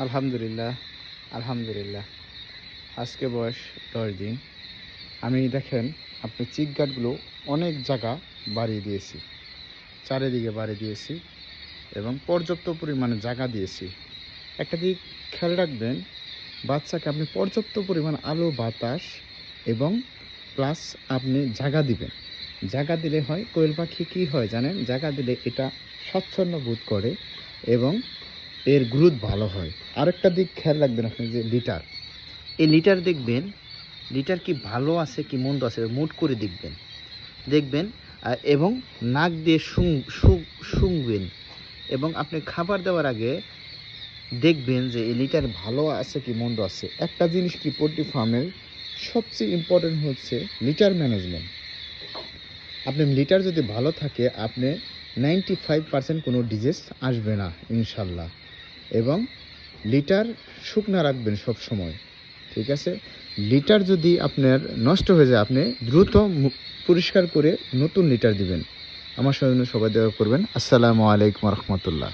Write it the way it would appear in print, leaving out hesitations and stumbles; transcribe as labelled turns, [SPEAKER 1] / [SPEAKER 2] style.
[SPEAKER 1] আলহামদুলিল্লাহ, আলহামদুলিল্লাহ। আজকে বয়স 10 দিন। আমি দেখেন আপনার চিক গার্ডগুলো অনেক জায়গা বাড়িয়ে দিয়েছি, চারিদিকে বাড়িয়ে দিয়েছি এবং পর্যাপ্ত পরিমাণে জায়গা দিয়েছি। একটা দিক খেয়াল রাখবেন, বাচ্চাকে আপনি পর্যাপ্ত পরিমাণ আলো বাতাস এবং প্লাস আপনি জায়গা দিবেন। জায়গা দিলে হয় কোয়েল পাখি কী হয় জানেন, জায়গা দিলে এটা স্বাচ্ছন্দ্য বোধ করে এবং এর গ্রোথ ভালো হয়। আরেকটা দিক খেয়াল রাখবেন আপনি, যে লিটার, এই লিটার দেখবেন, লিটার কি ভালো আছে কি মন্দ আছে মুট করে দেখবেন দেখবেন এবং নাক দিয়ে শুংবেন এবং আপনি খাবার দেওয়ার আগে দেখবেন যে এই লিটার ভালো আছে কি মন্দ আছে। একটা জিনিস কি, পোলট্রি ফার্মের সবচেয়ে ইম্পর্টেন্ট হচ্ছে লিটার ম্যানেজমেন্ট। আপনার লিটার যদি ভালো থাকে, আপনি 95% কোনো ডিজিজ আসবে না ইনশাল্লাহ। এবং লিটার শুকনা রাখবেন সব সময়, ঠিক আছে? লিটার যদি আপনার নষ্ট হয়ে যায়, আপনি দ্রুত পরিষ্কার করে নতুন লিটার দিবেন। আমার সঙ্গে সবাই দেওয়া করবেন। আসসালামু আলাইকুম রহমতুল্লাহ।